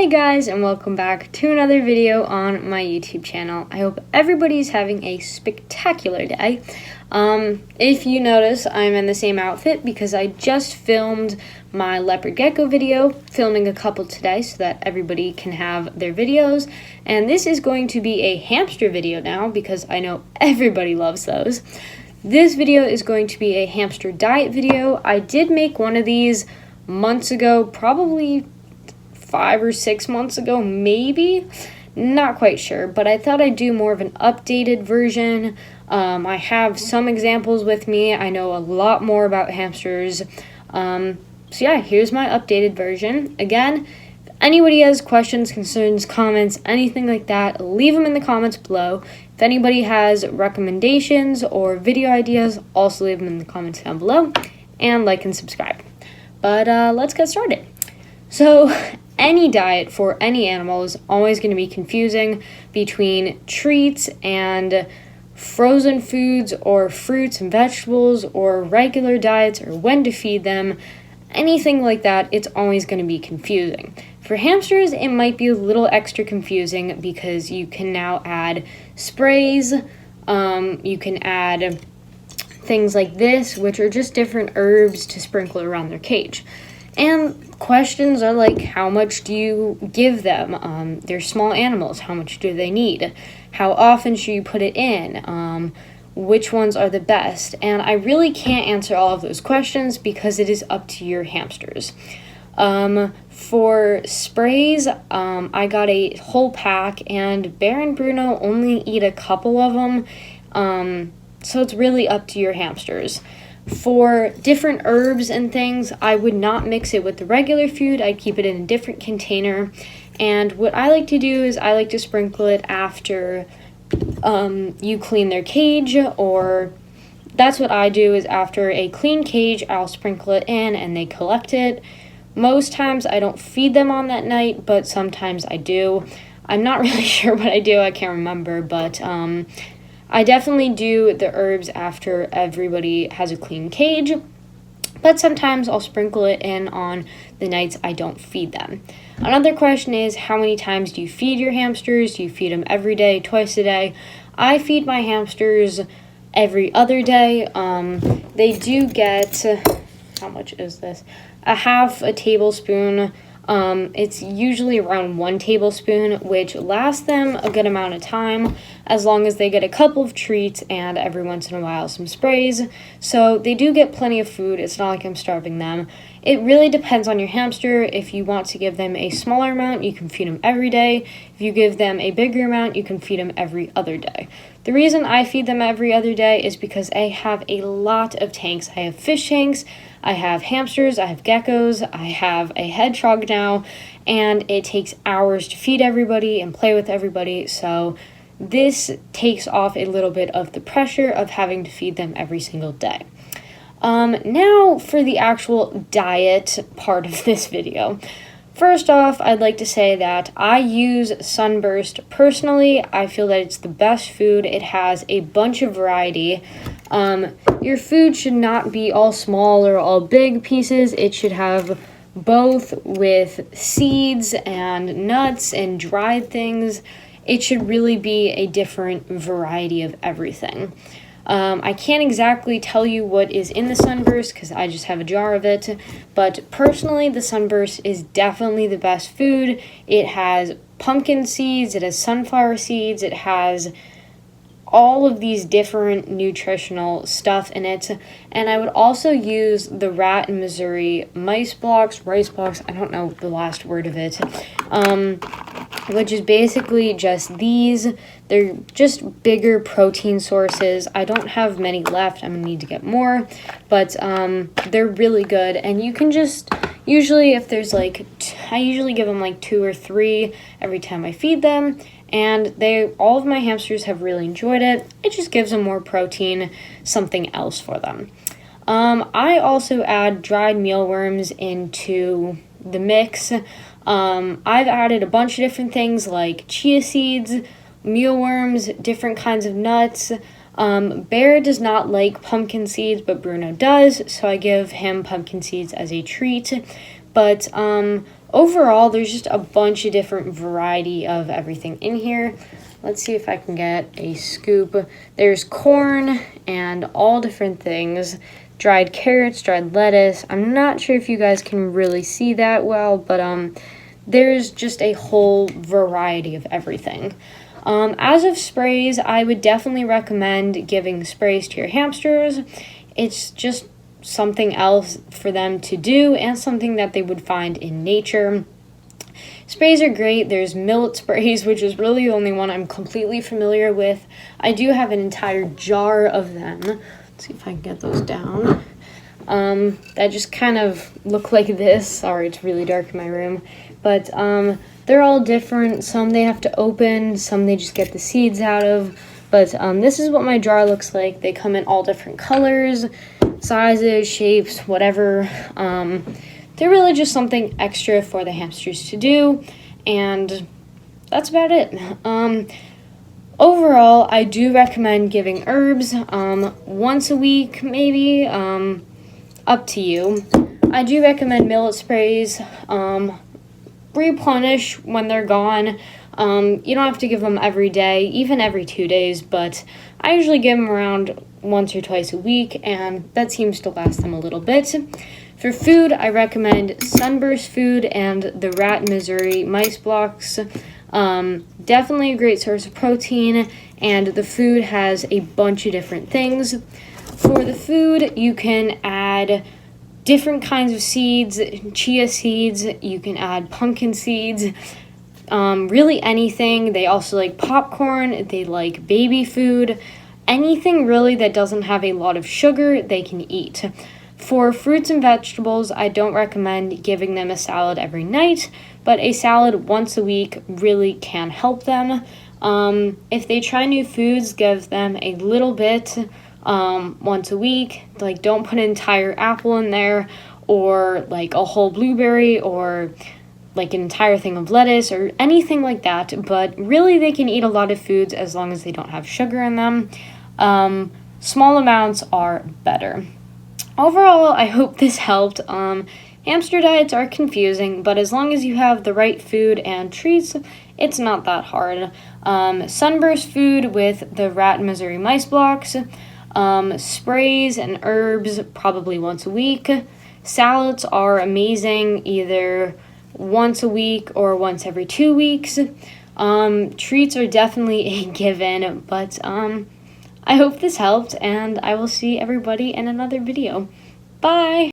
Hey guys, and welcome back to another video on my YouTube channel. I hope everybody's having a spectacular day. If you notice, I'm in the same outfit because I just filmed my leopard gecko video, filming a couple today so that everybody can have their videos. And this is going to be a hamster video now because I know everybody loves those. This video is going to be a hamster diet video. I did make one of these months ago, probably 5 or 6 months ago, maybe, not quite sure, but I thought I'd do more of an updated version. I have some examples with me. I know a lot more about hamsters. So yeah, here's my updated version. Again, if anybody has questions, concerns, comments, anything like that, leave them in the comments below. If anybody has recommendations or video ideas, also leave them in the comments down below, and like and subscribe. But let's get started. So any diet for any animal is always going to be confusing between treats and frozen foods or fruits and vegetables or regular diets or when to feed them. Anything like that, it's always going to be confusing. For hamsters, it might be a little extra confusing because you can now add sprays, you can add things like this, which are just different herbs to sprinkle around their cage. And questions are like, how much do you give them? They're small animals. How much do they need? How often should you put it in? Which ones are the best? And I really can't answer all of those questions because it is up to your hamsters. For sprays, I got a whole pack, and Bear and Bruno only eat a couple of them. So it's really up to your hamsters. For different herbs and things, I would not mix it with the regular food. I'd keep it in a different container. And what I like to do is I like to sprinkle it after you clean their cage, or that's what I do, is after a clean cage, I'll sprinkle it in and they collect it. Most times I don't feed them on that night, but sometimes I do. I'm not really sure what I do. I can't remember, but I definitely do the herbs after everybody has a clean cage, but sometimes I'll sprinkle it in on the nights I don't feed them. Another question is, how many times do you feed your hamsters? Do you feed them every day, twice a day? I feed my hamsters every other day. They do get, how much is this? A half a tablespoon. It's usually around 1 tablespoon, which lasts them a good amount of time, as long as they get a couple of treats and every once in a while some sprays. So they do get plenty of food. It's not like I'm starving them. It really depends on your hamster. If you want to give them a smaller amount, you can feed them every day. If you give them a bigger amount, you can feed them every other day. The reason I feed them every other day is because I have a lot of tanks. I have fish tanks, I have hamsters, I have geckos, I have a hedgehog now, and it takes hours to feed everybody and play with everybody, so this takes off a little bit of the pressure of having to feed them every single day. Now for the actual diet part of this video. First off, I'd like to say that I use Sunburst personally. I feel that it's the best food. It has a bunch of variety. Your food should not be all small or all big pieces. It should have both with seeds and nuts and dried things. It should really be a different variety of everything. I can't exactly tell you what is in the Sunburst because I just have a jar of it, but personally the Sunburst is definitely the best food. It has pumpkin seeds, it has sunflower seeds, it has all of these different nutritional stuff in it. And I would also use the Rat in Missouri rice blocks, I don't know the last word of it, which is basically just these. They're just bigger protein sources. I don't have many left. I'm gonna need to get more, but they're really good. And you can just, usually if there's like, I usually give them like 2 or 3 every time I feed them, and all of my hamsters have really enjoyed it. It just gives them more protein, something else for them. I also add dried mealworms into the mix. I've added a bunch of different things like chia seeds, mealworms, different kinds of nuts. Bear does not like pumpkin seeds, but Bruno does, so I give him pumpkin seeds as a treat. But overall, there's just a bunch of different variety of everything in here. Let's see if I can get a scoop. There's corn and all different things. Dried carrots, dried lettuce. I'm not sure if you guys can really see that well, but there's just a whole variety of everything. As of sprays, I would definitely recommend giving sprays to your hamsters. It's just something else for them to do and something that they would find in nature. Sprays are great. There's millet sprays, which is really the only one I'm completely familiar with. I do have an entire jar of them. Let's see if I can get those down. That just kind of look like this. Sorry, it's really dark in my room. But they're all different. Some they have to open, some they just get the seeds out of. But this is what my jar looks like. They come in all different colors, sizes, shapes, whatever. They're really just something extra for the hamsters to do, and that's about it. Overall, I do recommend giving herbs once a week, maybe, up to you. I do recommend millet sprays. Replenish when they're gone. You don't have to give them every day, even every 2 days, but I usually give them around once or twice a week, and that seems to last them a little bit. For food, I recommend Sunburst Food and the Rat Missouri Mice Blocks. Definitely a great source of protein, and the food has a bunch of different things. For the food, you can add different kinds of seeds, chia seeds, you can add pumpkin seeds, really anything. They also like popcorn, they like baby food, anything really that doesn't have a lot of sugar, they can eat. For fruits and vegetables, I don't recommend giving them a salad every night, but a salad once a week really can help them. If they try new foods, give them a little bit once a week. Like, don't put an entire apple in there, or like a whole blueberry, or like an entire thing of lettuce, or anything like that. But really, they can eat a lot of foods as long as they don't have sugar in them. Small amounts are better. Overall, I hope this helped. Hamster diets are confusing, but as long as you have the right food and treats, it's not that hard. Sunburst food with the Rat Missouri Mice Blocks, sprays and herbs probably once a week. Salads are amazing, either once a week or once every 2 weeks. Treats are definitely a given, but I hope this helped, and I will see everybody in another video. Bye!